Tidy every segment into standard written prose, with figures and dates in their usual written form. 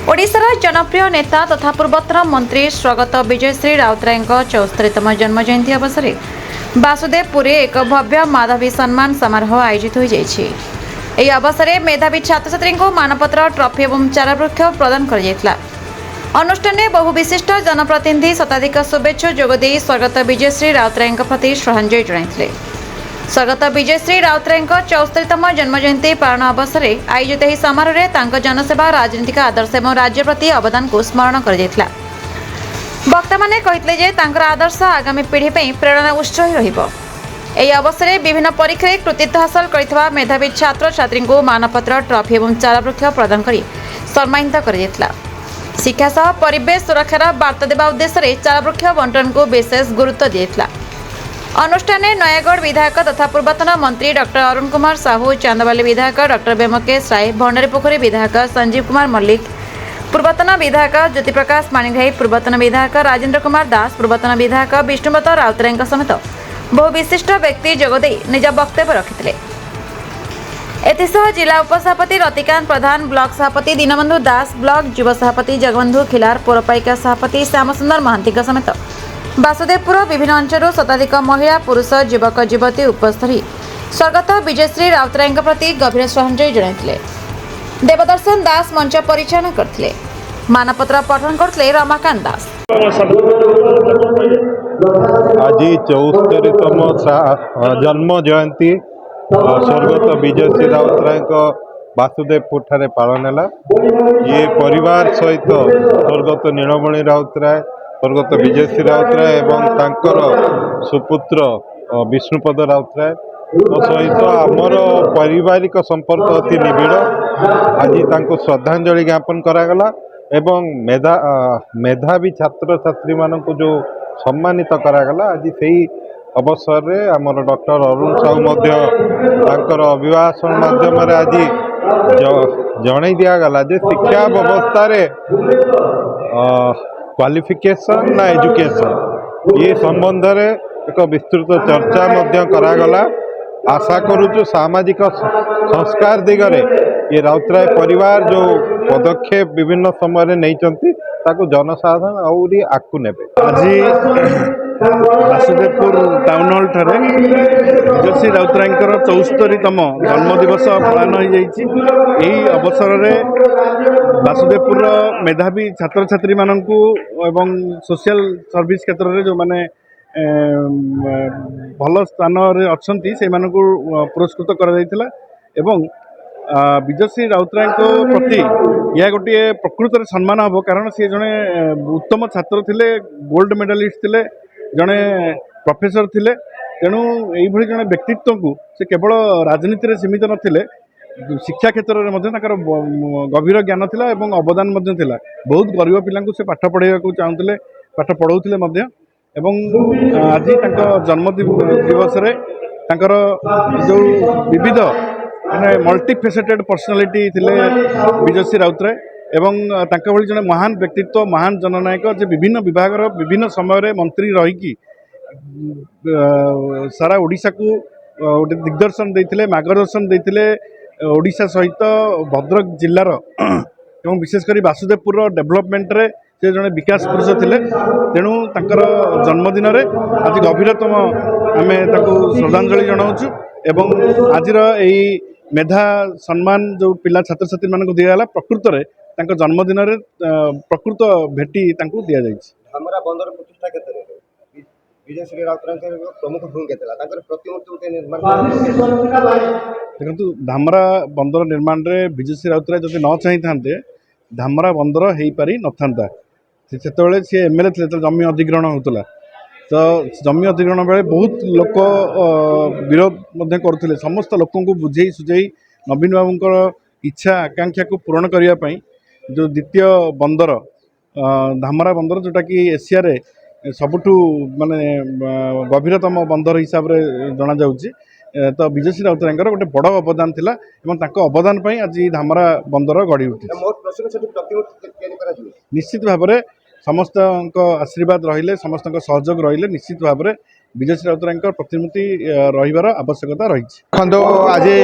ओडिशार जनप्रिय नेता तथा पूर्वोत्तर मंत्री स्वगत विजयश्री राउतराय 74तम जन्म जयंती अवसर में वासुदेवपुर एक भव्य माधवी सम्मान समारोह आयोजित हो जाए। अवसर में मेधावी छात्र छात्री को मानपत्र ट्रॉफी और चारावृक्ष प्रदान कर अनुष्ठान में बहु विशिष्ट जनप्रतिनिधि शताधिक शुभेच्छु जोगदे स्वगत विजयश्री राउतराय प्रति श्रद्धांजलि जणाइथिले। स्वगत विजयश्री राउतराय 74तम जन्म जयंती पालन अवसर में आयोजित यह समारोह में जनसेवा राजनीतिक आदर्श और राज्य प्रति अवदान को स्मरण कर वक्ता मैंने कहते आदर्श आगामी पीढ़ी प्रेरणा उत्स रही अवसर में विभिन्न परीक्षा कृतित्व हासिल कर मेधावी छात्र छात्री को मानपत्र ट्रॉफी और चारावृक्ष प्रदान कर सम्मानित कर शिक्षा सह परिवेश सुरक्षार वार्ता देवा उद्देश्य चारावृक्ष बंटन को विशेष गुरुत्व दिया। अनुष्ठान में नयागढ़ विधायक तथा पूर्वतन मंत्री डॉक्टर अरुण कुमार साहू, चांदबाली विधायक डॉक्टर बेमकेश राय, भंडारीपोखरी विधायक संजीव कुमार मल्लिक, पूर्वतन विधायक ज्योति प्रकाश माणिग्राही, पूर्वतन विधायक राजेंद्र कुमार दास, पूर्वतन विधायक विष्णुदत्त राउतराय समेत बहु विशिष्ट व्यक्ति जोगदे निज वक्तव्य रखिते। एथिसह जिला उपसभापति रतिकांत प्रधान, ब्लॉक सभापति दीनबंधु दास, ब्लॉक युव सभापति जगबंधु खिलार, पौरपालिका सभापति श्यामसुंदर महांती समेत वासुदेवपुर विभिन्न अंचल शताधिक महिला पुरुष युवक युवती उपस्थित स्वर्गत विजयश्री राउतराय प्रति गभीर श्रद्धांजलि जणाइथिले। देवदर्शन दास मंच परिचालन करथिले। मानपत्र पठन करथिले रमाकांत दास। आज 74तम जन्म जयंती स्वर्गत विजयश्री राउतराय वासुदेवपुर ठारे पालन है। ये परिवार सहित स्वर्गत नीलमणि राउतराय, स्वर्गत विजयश्री राउतराय एवं तांकर सुपुत्र विष्णुपद राउतराय सहित आमर पारिवारिक संपर्क अति निबिड़। आज तांको श्रद्धांजलि ज्ञापन करागला एवं मेधावी छात्र छात्री मानक जो सम्मानित करागला। आज से अवसर रे आमर डॉक्टर अरुण साहू मध्य तांकर अभिभाषण माध्यम आज जणई दिगला जे शिक्षा व्यवस्था रे क्वालिफिकेशन ना एजुकेशन ये संबंध रे एक विस्तृत चर्चा मध्य करागला। आशा करूचु सामाजिक संस्कार दिगरे ये राउतराय परिवार जो पदक्षेप विभिन्न समय नहीं ताकू जनसाधारण आउरी आकु नेबे। आज वासुदेवपुर टाउन हॉल ठारे विजयश्री राउतराय 74तम जन्मदिवस पालन हो अवसर में वासुदेवपुर मेधावी छात्र छात्री मानू एवं सोशल सर्विस क्षेत्र में जो माने भल स्थान अच्छा से पुरस्कृत कर विजयश्री राउतराय प्रति यह गोटे प्रकृत सम्मान हम कारण सी जड़े उत्तम छात्र थे, गोल्ड मेडालिस्ट थे, जड़े प्रोफेसर थे। तेणु यही जड़े व्यक्तित्व को से केवल राजनीति सीमित नथिले, शिक्षा क्षेत्र में गभीर ज्ञान थिला एवं अवदान थिला। बहुत गरीब पिला से पाठ पढ़ाइबा चाहूले, पाठ पढ़ाऊले आज जन्म दिवस जो विविध माने मल्टीफेसेटेड पर्सनालिटी थिले विजयश्री राउतराय एवं तांका भली जने महान व्यक्तित्व, महान जननायक जे विभिन्न विभाग विभिन्न समय मंत्री रही सारा ओडिशा को गोटे दिग्दर्शन देथिले, मार्गदर्शन देथिले। ओडिशा सहित भद्रक जिलार एवं विशेषकर वासुदेवपुर डेभलपमेंट रे से जड़े विकास पुरुष थे। तेणु तांकर जन्मदिन रे आज गभीरतम आमे ताकू श्रद्धांजलि जनाऊँ एवं आज मेधा सम्मान जो पिला छात्र छात्री मानक दिगला प्रकृत रे तांको जन्मदिन रे प्रकृत भेटी तांको दिया जायछि। हमरा बंदर प्रतिष्ठा क्षेत्र रे विजयश्री राउतराय प्रमुख भूमिका थिला। तांकर प्रतिमूर्ति उते निर्माण देखंतु धामरा बंदर निर्माण रे विजयश्री राउतराय जदि न चाहि थांते धामरा बंदर हेई पारि न थांता। सेतेबेले सी एमएलए थे, जमी अधिग्रहण होतला, तो जमी अधिग्रहण बेले बहुत लोक विरोध करुले। समस्त लोक बुझे सुझे नवीन बाबूंकर इच्छा आकांक्षा को पूरण करने जो द्वितीय बंदर धामरा बंदर जोटा कि एशिया रे सबुठू माने गभीरतम बंदर हिसाब से जना जाउची, तो विजयश्री राउतराय गोटे बड़ अवदान थिला एवं तांको अवदान पई आज धामरा बंदर गढ़ी उठी। निश्चित भाव में समस्त आशीर्वाद रहिले, समस्त सहयोग रहिले निश्चित भाव में ବିଜେଶ୍ରୀ ରାଉତରାୟଙ୍କ ପ୍ରତିମୂର୍ତ୍ତି ରହିବାର ଆବଶ୍ୟକତା ରହିଛି। ଦେଖନ୍ତୁ ଆଜି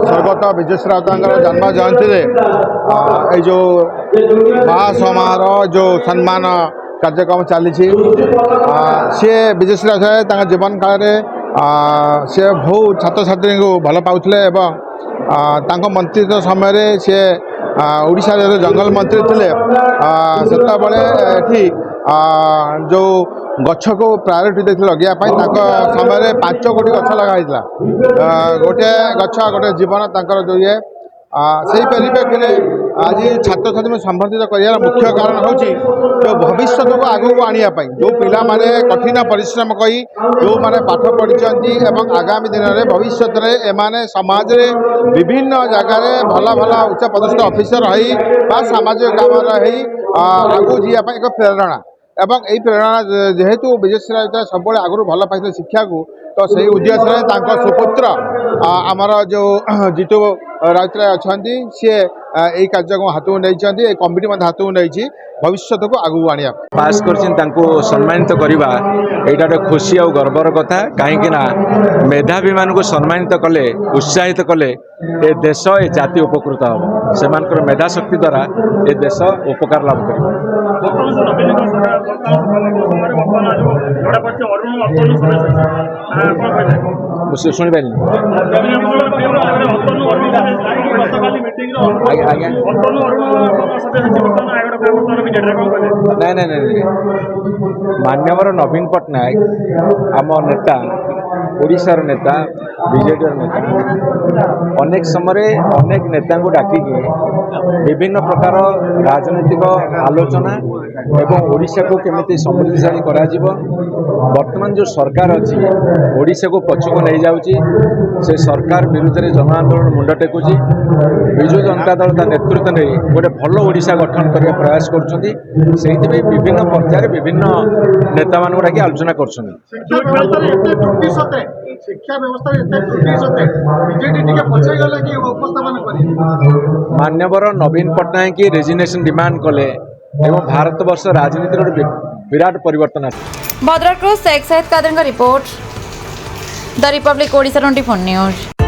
ସ୍ୱର୍ଗତ ବିଜେଶ୍ରୀ ରାଉତରାୟଙ୍କର ଜନ୍ମ ଜୟନ୍ତୀରେ ଏଇ ଯେଉଁ ମହାସମାରୋହ ଯେଉଁ ସମ୍ମାନ କାର୍ଯ୍ୟକ୍ରମ ଚାଲିଛି ସିଏ ବିଜେଶ୍ରୀ ରାଉତରାୟ ତାଙ୍କ ଜୀବନ କାଳରେ ସେ ବହୁ ଛାତ୍ରଛାତ୍ରୀଙ୍କୁ ଭଲ ପାଉଥିଲେ ଏବଂ ତାଙ୍କ ମନ୍ତ୍ରିତ୍ୱ ସମୟରେ ସିଏ ଓଡ଼ିଶାରେ ଯେତେବେଳେ ଜଙ୍ଗଲ ମନ୍ତ୍ରୀ ଥିଲେ ସେତେବେଳେ ଏଠି ଯେଉଁ ଗଛକୁ ପ୍ରାୟୋରିଟି ଦେଇଥିଲେ ଲଗାଇବା ପାଇଁ ତାଙ୍କ ସମୟରେ 5 କୋଟି ଗଛ ଲଗା ହେଇଥିଲା। ଗୋଟିଏ ଗଛ ଗୋଟେ ଜୀବନ ତାଙ୍କର ଯେଉଁ ଇଏ ସେହି ପରିପ୍ରେକ୍ଷୀରେ ଆଜି ଛାତ୍ରଛାତ୍ରୀଙ୍କୁ ସମ୍ବର୍ଦ୍ଧିତ କରିବାର ମୁଖ୍ୟ କାରଣ ହେଉଛି ଯେଉଁ ଭବିଷ୍ୟତକୁ ଆଗକୁ ଆଣିବା ପାଇଁ ଯେଉଁ ପିଲାମାନେ କଠିନ ପରିଶ୍ରମ କରି ଯେଉଁମାନେ ପାଠ ପଢ଼ିଛନ୍ତି ଏବଂ ଆଗାମୀ ଦିନରେ ଭବିଷ୍ୟତରେ ଏମାନେ ସମାଜରେ ବିଭିନ୍ନ ଜାଗାରେ ଭଲ ଭଲ ଉଚ୍ଚ ପଦସ୍ଥ ଅଫିସର ହୋଇ ବା ସାମାଜିକ କାମରେ ହୋଇ ଆଗକୁ ଯିବା ପାଇଁ ଏକ ପ୍ରେରଣା ଏବଂ ଏହି ପ୍ରେରଣା ଯେହେତୁ ବିଜେଶ୍ରୀ ରାଉତରାୟ ସବୁବେଳେ ଆଗରୁ ଭଲ ପାଇଥିଲେ ଶିକ୍ଷାକୁ ତ ସେହି ଉଦ୍ଦେଶ୍ୟରେ ତାଙ୍କ ସୁପୁତ୍ର ଆମର ଯେଉଁ ଜିତୁ ରାଉତରାୟ ଅଛନ୍ତି ସିଏ ଏହି କାର୍ଯ୍ୟକ୍ରମ ହାତକୁ ନେଇଛନ୍ତି ଏହି କମିଟି ମଧ୍ୟ ହାତକୁ ନେଇଛି ଭବିଷ୍ୟତକୁ ଆଗକୁ ଆଣିବା ପାସ୍ କରିଛନ୍ତି ତାଙ୍କୁ ସମ୍ମାନିତ କରିବା ଏଇଟା ଗୋଟେ ଖୁସି ଆଉ ଗର୍ବର କଥା କାହିଁକି ନା ମେଧାବୀମାନଙ୍କୁ ସମ୍ମାନିତ କଲେ ଉତ୍ସାହିତ କଲେ ଏ ଦେଶ ଏ ଜାତି ଉପକୃତ ହେବ ସେମାନଙ୍କର ମେଧାଶକ୍ତି ଦ୍ୱାରା ଏ ଦେଶ ଉପକାର ଲାଭ କରିବ। ଶୁଣିପାରିନି ଆଜ୍ଞା ନାଇଁ ନାଇଁ ନାଇଁ ମାନ୍ୟବର ନବୀନ ପଟ୍ଟନାୟକ ଆମ ନେତା ଓଡ଼ିଶାର ନେତା ବିଜେଡିର ନେତା ଅନେକ ସମୟରେ ଅନେକ ନେତାଙ୍କୁ ଡାକିକି ବିଭିନ୍ନ ପ୍ରକାର ରାଜନୈତିକ ଆଲୋଚନା ଏବଂ ଓଡ଼ିଶାକୁ କେମିତି ସମୃଦ୍ଧିଶାଳୀ କରାଯିବ ବର୍ତ୍ତମାନ ଯେଉଁ ସରକାର ଅଛି ଓଡ଼ିଶାକୁ ପଛକୁ ନେଇଯାଉଛି ସେ ସରକାର ବିରୁଦ୍ଧରେ ଜନ ଆନ୍ଦୋଳନ ମୁଣ୍ଡ ଟେକୁଛି ବିଜୁ ଜନତା ଦଳ ତା ନେତୃତ୍ୱ ନେଇ ଗୋଟେ ଭଲ ଓଡ଼ିଶା ଗଠନ କରିବା ପ୍ରୟାସ କରୁଛନ୍ତି ସେଇଥିପାଇଁ ବିଭିନ୍ନ ପର୍ଯ୍ୟାୟରେ ବିଭିନ୍ନ ନେତାମାନଙ୍କୁ ଡାକି ଆଲୋଚନା କରୁଛନ୍ତି। ମାନ୍ୟବର ନବୀନ ପଟ୍ଟନାୟକ ରେଜିଗ୍ନେସନ ଡିମାଣ୍ଡ କଲେ ଏବଂ ଭାରତବର୍ଷ ରାଜନୀତିର ଗୋଟେ ବିରାଟ ପରିବର୍ତ୍ତନ ଆସିଛି। ଭଦ୍ରକରୁ ଶେଖ୍ ସାହିଦ କାଦରଙ୍କ report the Republic Odisha 24 news.